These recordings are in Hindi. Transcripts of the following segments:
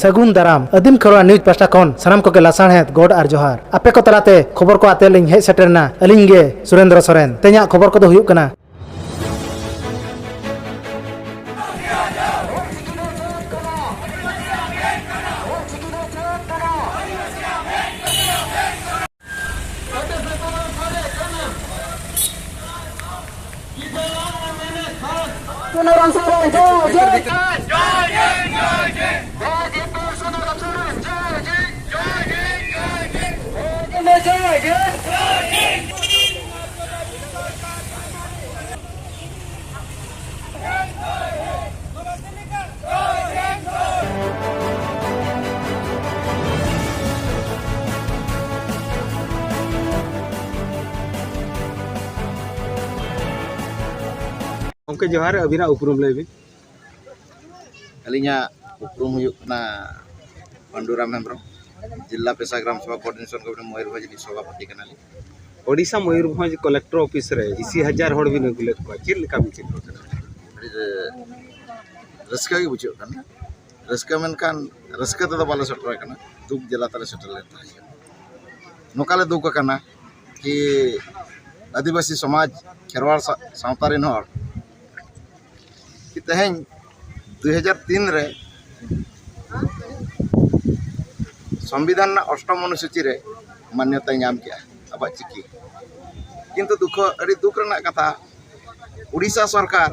सगुन दाराम आदिम खरवा न्यूज पास्टा खन सानाम को लासाणहेद गोड आर जोहार आपे को तलाते खबर को आते लिंग हे सेटरना अलिंग गे सुरेंद्र सोरेन ते냐 खबर को दो हुयुक कना Oke Johar, abina उपरुम लेबी अलिंगा उपरुम हुयुकना पंडुराम हेम्ब्रम जिला पेशा ग्राम सभा कोऑर्डिनेशन कमिटी मयूरभंज सभापति कनाली ओडिशा मयूरभंज कलेक्टर ऑफिस रे 80,000 हड़ बिन गुलेत को चिल लेका मिचिल रस्का के बुझो कना रस्का मेनखान रस्का तो बाले सेटर कना दुख जिला तले सेटर लेता है नोकाले दुख कना कि आदिवासी समाज खेरवाड़ सावतारिन हड़ कि तेहें 2003 रे संविधान अष्टम अनुसूची रे मान्यता नाम किया अब चिकी किंतु दुख रना कथा उड़ीसा सरकार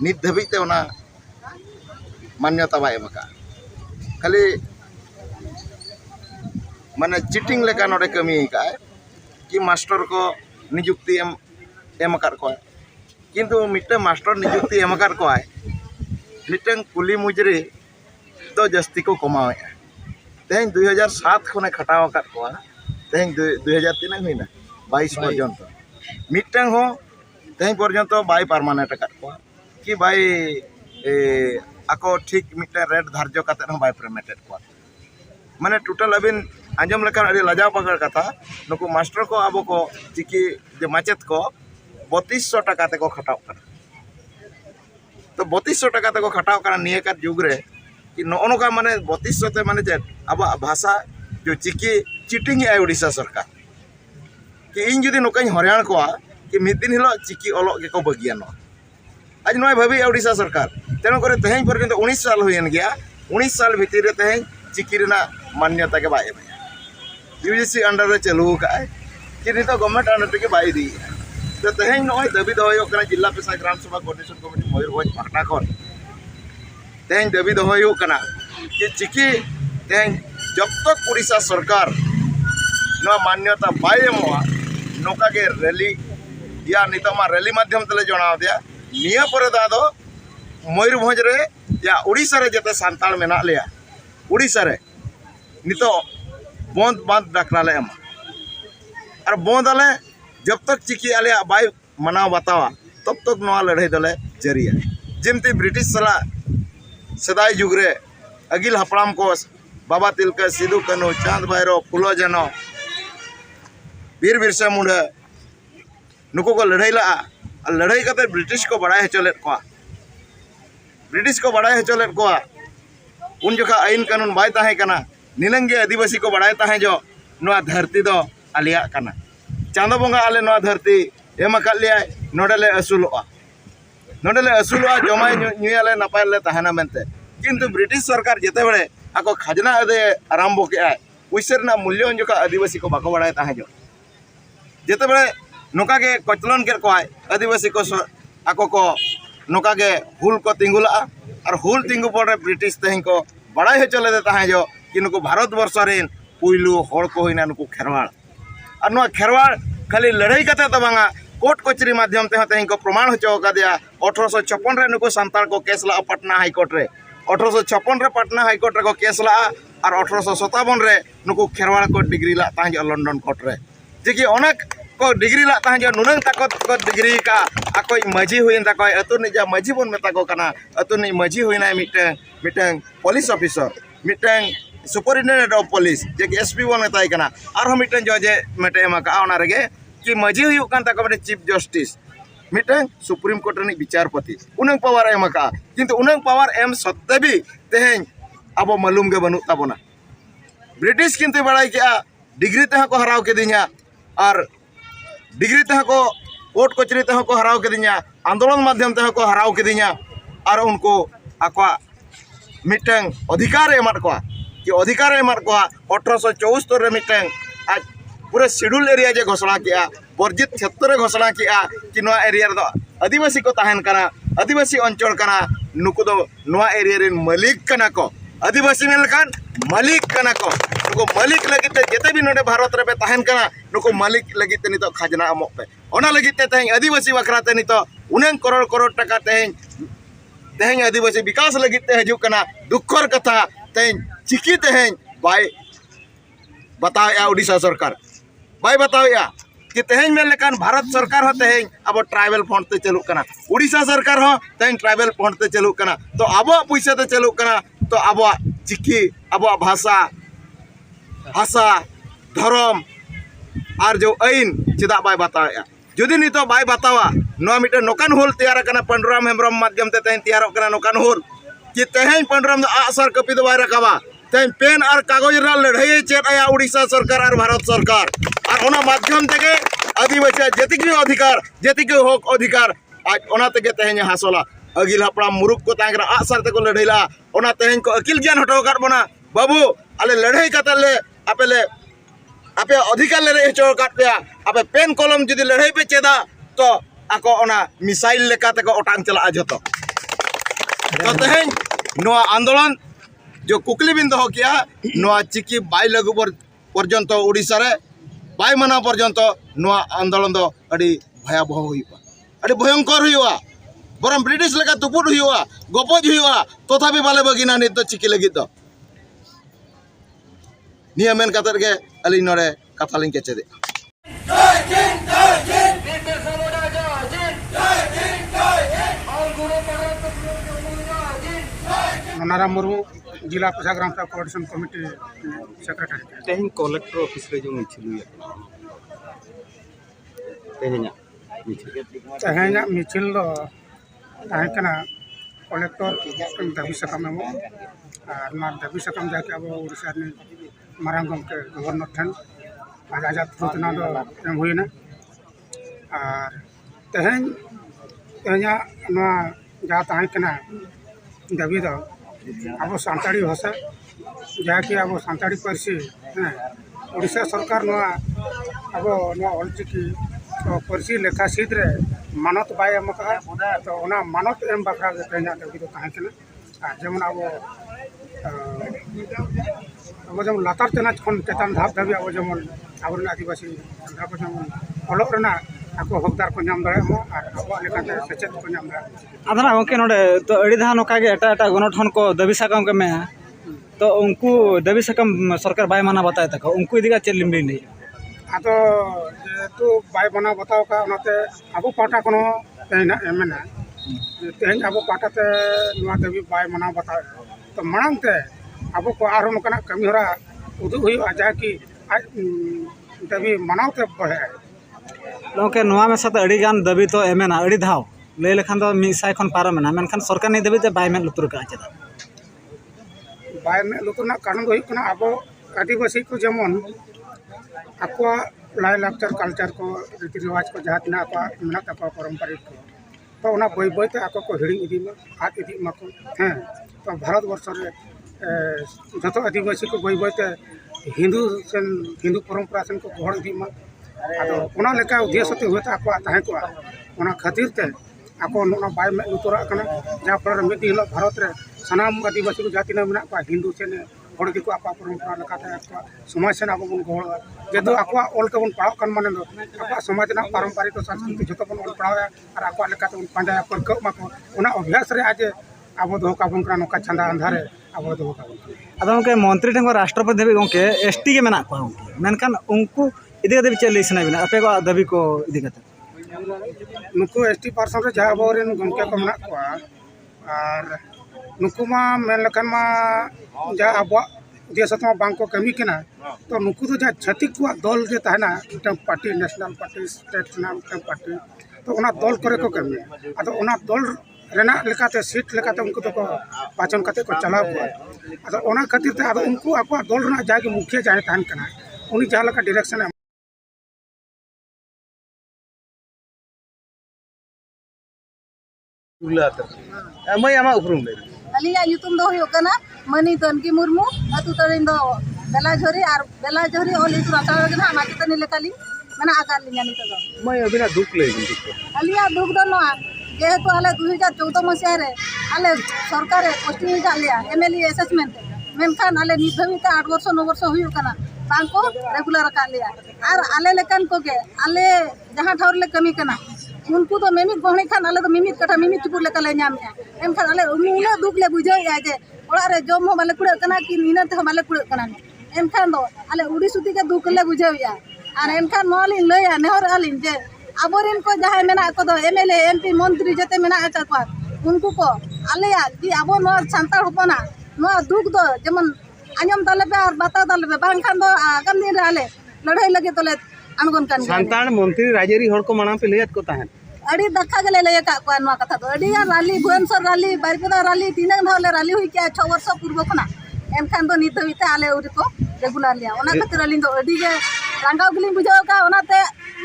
नित धाबिते ओना मान्यता बाय एमका खाली माने चिटिंग लेका नोडे कमी का कि मास्टर को नियुक्ति एम कर को किंतु मिट्टे मास्टर नियुक्ति एम कर को मिट्टे कुली मुजरी तो जस्ती को कमावे तेहें 2007 खने खटाव कर को तेहें 2003 हुईना 22 पर्यंत मिट्टे हो तेहें पर्यंत बाय परमानेंट कर को कि बाय आको ठीक मिट्टे रेट धार्य करते हो बाय पेमेंटेड को माने टोटल अबिन आंजम लेकर अड़ी लजाव पकड़ कथा नुकु मास्टर को अब को चिकी जे माचेत को 3200 टका ते को खटाव कर तो 3200 टका ते को खटाव कर नियकर जुग रे कि नोका माने 3200 ते माने जे अब भाषा जो चिकी चिटिंग है उड़ीसा सरकार कि इन जुदी नोकाई हरियाण को कि मिद दिन हिलो चिकी ओलो के को बगियान आज नय भाबी उड़ीसा सरकार तेनो करे तेहें पर्यंत 19 साल हुयन गया 19 साल भीतर रे तेहें चिकी रेना मान्यता के बाय यूजीसी अंडर रे चालू का कि नित गवर्नमेंट अंडर के बाय दी तो तेहें नय दाबी दो जिला पेशा ग्राम सभा कोऑर्डिनेशन कमिटी मयूरभंज पाटना खन तेहें दाबी दो कि चिकी तेहें जब तक उड़ीसा सरकार न मान्यता बाय नौका के रैली या नित रैली माध्यम तले जनाव दिया निया पर दादो मयूरभंज रे या उड़ीसा रे जते सांताल मेना लिया उड़ीसा रे नितो बंद बंद डाकना ले एम और बंद आले जब तक चिकी आले बाय मनाव बतावा तब तक नवा लड़ाई दले जरिया जिमती ब्रिटिश सला सदाई जुग रे अगिल हपड़ाम को बाबा तिलका सिदू कानू चांद भैरव फुलो जनो वीर बिरसा मुंडा नुको को लड़ाई ला लड़ाई करते ब्रिटिश को बड़ाई हचोलेत को ब्रिटिश को बड़ाई हचोलेत को उन जोखा आईन कानून बाय ताहे कना निलंगे आदिवासी को बड़ाई ताहे जो नवा धरती दो आलिया कना चांदो बोंगा आले नवा धरती एम लिया नोडले असुलवा जमाय नुयाले नपायले ताहेना मेनते किंतु ब्रिटिश सरकार जेते बड़े आको खजना अदे आरंभ के उइसरना मूल्य जोखा आदिवासी को बाको बड़ाई ताहे जो जेते बड़े नोका के कचलन के को आदिवासी को आको को नोका के हुल को तिंगुला और हुल तिंगु पर ब्रिटिश तेहें को बड़ाई हचले दे ताहे जो कि नुको भारत वर्ष रेन पुइलू हड़ को होइना नुको खेरवाड़ और नुआ खेरवाड़ खाली लड़ाई कते तो बांगा कोर्ट कचरी माध्यम ते तेहें को प्रमाण हचो का दिया 1856 रे नुको सांताल को केस ला पटना हाईकोर्ट रे 1856 रे पटना हाईकोर्ट रे को केस ला और 1857 रे नुको खेरवाड़ को डिग्री ला ताहे जो लंडन कोर्ट रे जे कि अनेक को डिग्री ला ताहे जो नुनंग ताको को डिग्री का आको मजी हुइन ताको अतु निजा मजी बोन मेता को कना अतु नि मजी हुइना मिटें पुलिस ऑफिसर मिटें सुपरिटेंडेंट ऑफ पुलिस जे कि एसपी बोन मेताई कना और हम मिटें जजे मेटे एमा का ओना रेगे कि मजी हुयु कान ताको मेटे चीफ जस्टिस मिटें सुप्रीम कोर्ट रे विचारपति उनंग पावर एम का किंतु उनंग पावर एम सत्ते भी तेहें अब मालूम के बनू ताबोना ब्रिटिश किंतु बड़ाई के डिग्री तेह को हराव के और डिग्री तेह को कोर्ट कचरी तेह को हराव के आंदोलन माध्यम तेह को हराव के और उनको आको मिटंग अधिकार एमत को कि अधिकार एमत को 1874 रे मिटंग आज पूरे शेड्यूल एरिया जे घोषणा किया वर्जित क्षेत्र घोषणा किया कि नवा एरिया रे आदिवासी को तहन कना आदिवासी अंचल कना नुकु दो नवा एरिया रे मालिक कना को आदिवासी मेलकान मालिक कना को नुकु मालिक लगी ते जेते भी नोडे भारत रे पे तहन कना नुकु मालिक लगी ते नितो खजना अमोक पे ओना लगी ते तें आदिवासी बखरा ते नितो 19 करोड़ टका तें आदिवासी विकास लगी ते हजू कना दुखर कथा तें चिकी तें बाय बताया उड़ीसा सरकार बाय बताया कि तेहन में लेकिन भारत सरकार हो तेहन अब ट्राइबल फंड ते चलू कना उड़ीसा सरकार हो तेहन ट्राइबल फंड ते चलू कना तो अब पैसा ते चलू कना तो अब चिकी अब भाषा भाषा धर्म और जो आईन चेदा बाय बताया जुदी नितो बाय बतावा नो मिटे नोकान होल तैयार कना पंडुराम हेम्ब्रम माध्यम ते तेहन तैयार कना नोकान होल कि तेहन पंडुराम आसर कपी दो बाय रकावा तेहन पेन और कागज रा लड़ाई चेत आया उड़ीसा सरकार और भारत सरकार और ओना माध्यम तेगे आदिवासी जेतिक अधिकार जेतिक हक अधिकार आज ओना तेगे तेहन हासला अगिल हपड़ा मुरुक को तांगरा आसर ते को लड़ाईला ओना तेहन को अकिल ज्ञान हटाव कर बना बाबू आले लड़ाई कतले आपे अधिकार ले रहे चो काट पे आपे पेन कलम जुदी लड़ाई पे चेदा तो आको ओना मिसाइल लेका ते को ओटांग चला जतो तो तेहन नोआ आंदोलन जो कुकली बिन दो किया नोआ चिकी बाय लगु पर्यंत उड़ीसा रे बाय मना पर्यंत नोआ आंदोलन दो अड़ी भयावह हुआ अड़ी भयंकर हुआ बरम ब्रिटिश लेका तुपुट हुआ गपज हुआ तथापि बाले बगिना नित चिकी लगी तो निया मेन कतर के अली नोरे कथा लिंग केचे दे नारायण मुर्मू जिला प्रशाग्राम कोऑर्डिनेशन कमिटी सेक्रेटरी तेहन कलेक्टर ऑफिस रे जो मिছিল तेहना मिছিল दो ताहेकना कलेक्टर दाबी सकाम एमो और ना दाबी सकाम जाके अब उड़ीसा ने मारांग गमके गवर्नर ठन आज आजाद सूचना दो एम हुईना और तेहना नवा जा ताहेकना दाबी दो अब सानताड़ी भाषा जहाँकि अब सानताड़ी पार्सी उड़ीसा सरकार नवा अब नवा ऑलचिकी पार्सी लेखा सीट रे मानत बाय एम तो ओना मानत एम बखरा तेना दाबी दो ताहे कना जेमन अब जेमन लातार तेना खन चेतान धाप धाबी अब जेमन अब आदिवासी आंध्रा को जेमन ऑलोक रेना आको हकदार को नाम दाड़े मो और अब लेकाते सेचेत को नाम दाड़े आधना गंके नोडे तो अड़ी धान नोका गे एटा गणठन को दाबी सकाम के में तो उनको दाबी सकाम सरकार बाय माना बताए तक उनको इदिका चेल लिमली नहीं आतो जेतु बाय बना बताओ का ओनाते आबो पाटा कोनो तेना एमना तेहन आबो पाटा ते नवा दाबी बाय मना बताओ तो मांग ते आबो को आरो नकना कमी हरा उदु हुई आजा कि आज दाबी मनावते बढ़े लोके नवा में साथ अड़ी गान दाबी तो एमेना अड़ी धाव लय लेखान तो मिसाय खन पारमेना मेनखान सरकार नहीं दाबी ते बाय में लुतुर का चेदा बाय में लुतुर ना कारण दो हुई आबो आदिवासी को जेमन आको लाय लाक्चर कल्चर को रीति रिवाज को जहाँ तना को मेना तको पारंपरिक को तो ओना बय बय ते आको को हिड़ी इदी में आद इदी माको हैं तो भारत वर्ष रे जतो आदिवासी को बय बय ते हिंदू परंपरा सेन को गहड़ इदी में आदो ओना लेका उद्देश्य ते होता आको ताहे को ओना खातिर ते आको नोना बाय में लुतुरा कना जहाँ पर मिद हिलो भारत रे सनाम आदिवासी को जाति मेना को हिंदू सेने हड़ को आप परंपरा लेकाते समाज सेन अब बन गहड़ जेदो आको ऑल के बन पढ़ाव कन माने दो आप समाज ना पारंपरिक संस्कृति जतो बन ऑल पढ़ाव और आको लेकाते बन पांडा परक माको ओना अभ्यास रे आज अब दो का बन करा नोका चंदा अंधारे अब दो का अदो के मंत्री ठेंग राष्ट्रपति देवी गंके एसटी के मेना को मेनखान उनको इदी कते चेल लिसना बिना अपे को दाबी को इदी कते नुकु एसटी पर्सन रे जहाँ बोरेन गंके को मेना को और नुकु मा मेन लखन मा जा अब देश में बांग को कमी केना तो नुकु तो जा छतिक को दल जे ताना पार्टी नेशनल पार्टी स्टेट नाम पार्टी तो ओना दल करे को कमी आदो ओना दल रेना लेकाते सीट लेकाते उनको तो पाचन करते को चलाव को अदो ओना खातिर ते अदो उनको आपको दल रना जाके मुखिया जाए तान कना उनी जहाँ लका डायरेक्शन मैं आमा उपरुम ले अलिया युतुम दो हुयो कना मनी तनकी मुर्मू अतु तरिन दो बेला झोरी ओल इतु रासा गना माके तनी लेकाली मना आकार लिया नितो दो मैं अबिना दुख ले अलिया दुख दो नो जेहेतु आले 2014 मसिया रे आले सरकार पोस्टिंग जालिया एमएलए असेसमेंट मेनखान आले निधविता 8 वर्ष 9 वर्ष हुयो कना बांको रेगुलर का लिया और आले लेकन को के आले जहां ठाउर ले कमी कना उनको तो मिमित गहणी खान आले तो मिमित कटा मिमित चुपुर लेका ले नाम एनखान आले उन्हें दुख ले बुझे जे ओड़ा रे जम हो बाले कुड़े कना कि नीना ते बाले कुड़े कना एनखान दो आले उड़ी सुती के दुख ले बुझे या और एनखान मोली लया नेहर आलिन जे आबोरिन को जहां मेना को दो एमएलए एमपी मंत्री जते मेना का को उनको को आलेया कि आबो नो सांतार होपना नो दुख दो जेमन आंजम दाले पे और बाता दाले पे बांग खान दो आगाम दिन आले लड़ाई लगे तोले अनगन कान संतान मंत्री राजेरी हर को माना पे लेत को ताहन अड़ी दखा गले ले का को नो कथा तो अड़ी rally Bhubaneswar rally Baripada rally तीन धावले रैली हुई के 6 वर्ष पूर्व खना एनखान दो नित हविते आले उरी को रेगुलर लिया ओना खातिर अलिन दो अड़ी जे रांगाव गलिन बुझाव का ओनाते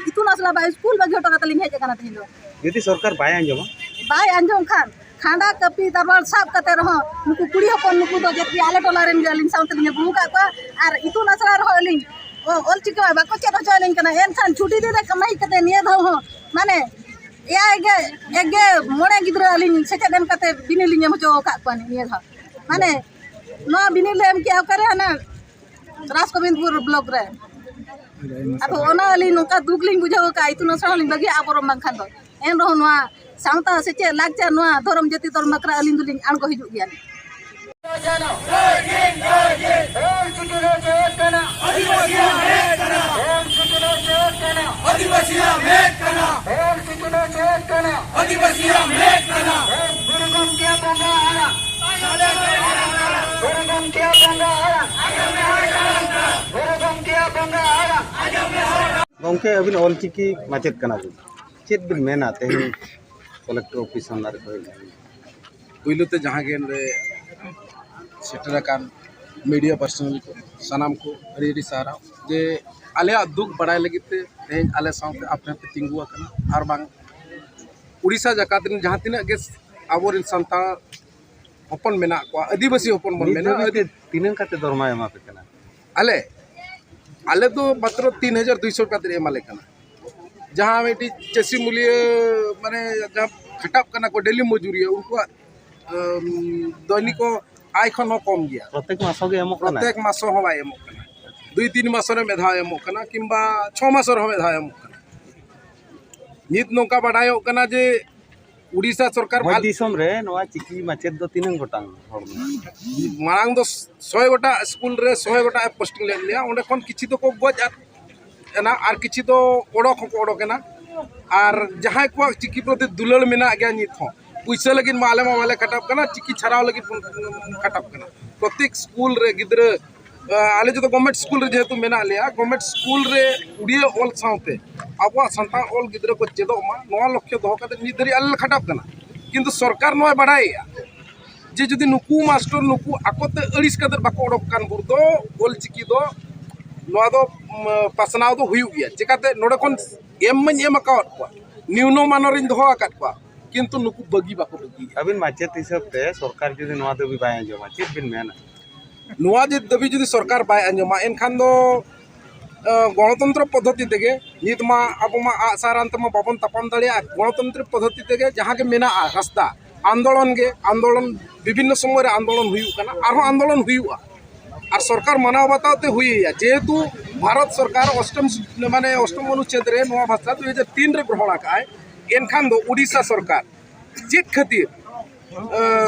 इतुन असला बा स्कूल बगे टका तलिन हेज कना तीन दो यदि सरकार बाय अंजमा बाय अंजम खान खांडा कपी दरबार साफ कते रहो नुकु कुड़ी हपन नुकु दो जेती आले टोला रेन गलिन साउंत लिन बुहु का और इतुन असला रहो अलिन ओ ऑल चिका बाको चेत चलेन कना एनखान छुट्टी दे कमाई कते निये दो हो माने या एगे मोड़े गिद्रा अलिन सेटे देम कते बिनी लिन मचो का पानी निये धा माने नो बिनी लेम के करे ना राजगोविंदपुर ब्लॉक रे अब ओना अलिन नोका दुख लिन बुझाव का इतुन असला लिन बगी आबरम बांखान दो एन रहो नोआ साउता सेचे लागचा नोआ धरम जति धर्म करा अलिन दुलिन आंगो हिजु गिया गंके अबिन ऑलचिकी माचेत कना चेत बिन मेना तेहन कलेक्टर ऑफिस अंदर को पुलते जहाँ के सेटर कान मीडिया पर्सनल को सानाम को अड़ी सारा जे आले दुख बड़ाई लगे तेज आले साथे अपने तिंगु और बांग उड़ीसा जकात जहाँ तीना गे आबोरिन संताल हपन मेना को आदिवासी हपन बन मेना तीन काते दरमा एमा पे कना आले आले तो मात्र 3200 का एमाले कना जहाँ बेटी चसी मूल्य माने जहाँ खटाप कना को डेली मजूरी उनको दैनिक आय खन कम गया प्रत्येक मासो गे एमो कना प्रत्येक मासो हो बाय एमो कना 2-3 मासो रे मेधा एमो कना किंबा 6 मासो रे मेधा एमो कना नित नोका बडायो कना जे उड़ीसा सरकार भाई दिसम रे नवा चिकी माचेत दो तीन गोटांग हर मांग दो 100 गोटा स्कूल रे 100 गोटा पोस्टिंग ले लिया ओंडे खन किछि तो को गज एना आर किछि तो ओडो को ओडो केना आर जहां को चिकी प्रति दुलल मेना गया नित हो पैसा लगिन माले माले कटाप कना चिकी छराव लगिन कटाप कना प्रत्येक स्कूल रे गिद्र आले जो गवर्नमेंट स्कूल रे जेतु मेना लिया गवर्नमेंट स्कूल रे उड़िया ऑल साउते आबो संतान ऑल गिद्र को चेदो मा नवा लक्ष्य दो कते निधरी आले खटाप कना किंतु सरकार नवा बडाय जे जदि नुकु मास्टर नुकु आकोते अड़िस कदर बाको ओडक कान बुर दो ऑल चिकी दो नवा दो पासनाव दो हुयु गया चिकाते नोडे कोन एम अकाउट को न्यूनो मानरिन दो आकात को किंतु नुकु बगी बाको बगी अबिन माचेत हिसाब ते सरकार जदि नवा दबी बाय अंजमा चेत बिन मेना नवा जे दबी जदि सरकार बाय अंजमा एनखान दो गणतंत्र पद्धति तेगे नित मा अब मा आसारांत मा बाबन तापाम दाड़िया गणतंत्र पद्धति तेगे जहाँ के मेना रास्ता आंदोलन विभिन्न समय आंदोलन हुई कना आरो आंदोलन हुआ और सरकार मानव बताते हुई जेहेतु भारत सरकार अष्टम अनुच्छेद रे नवा भाषा 2003 रे ग्रहण आकाय एनखान दो उड़ीसा सरकार चेक खातिर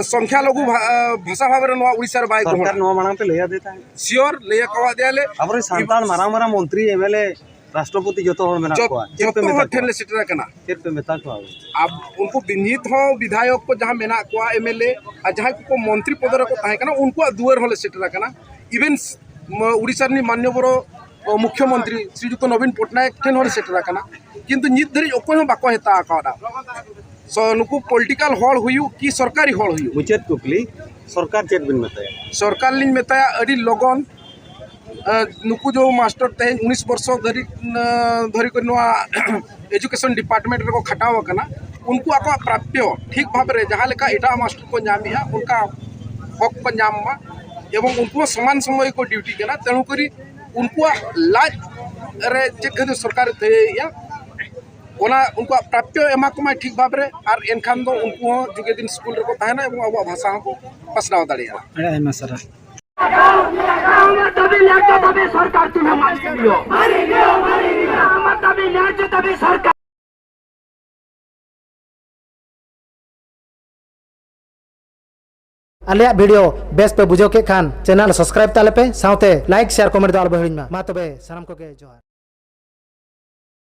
संख्या लघु भाषा भाव रे नवा उड़ीसा रे बाय सरकार नवा मांग पे लेया देता है सियोर लेया कवा दियाले अबरे संतान मारा मंत्री एमएलए राष्ट्रपति जतो हर मेना को जतो हर ठेले सेटर कना चेत पे मेता को अब उनको विनीत हो विधायक को जहां मेना को एमएलए और जहां को मंत्री पद रे को ताहे कना उनको दुआर होले सेटर कना इवन उड़ीसा नि मान्यवर मुख्यमंत्री श्रीयुक्त नवीन पटनायक ठेन होले सेटर कना किंतु नित धरी ओको बाको हेता आकाडा नुकु पॉलिटिकल हॉल हुयु कि सरकारी हॉल हुयु मुचाद कुकली सरकार चेत बिन बताया सरकार लिन मेताया अड़ी लगन नुकु जो मास्टर तेज 19 वर्ष धरी को एजुकेशन डिपार्टमेंट रे को खटाव कना उनको आको प्राप्य ठीक भाव में जहाँ लेका एटा मास्टर को नामिया उनका हक को नामा एवं उनको समान समय को ड्यूटी कना तेणु करी उनको लाज रे चेक सरकार थे उनको प्राप्य एमा को ठीक भाव में और एनखान दो उनको जुगे दिन स्कूल रे को ताहेना एवं अब भाषा को पसनाव दाड़िया सर आलिया वीडियो बेस पे बुझो के खान चैनल सब्सक्राइब ताले पे साउते लाइक शेयर कमेंट दो आल बहिन मा तबे सनम को के जोहार।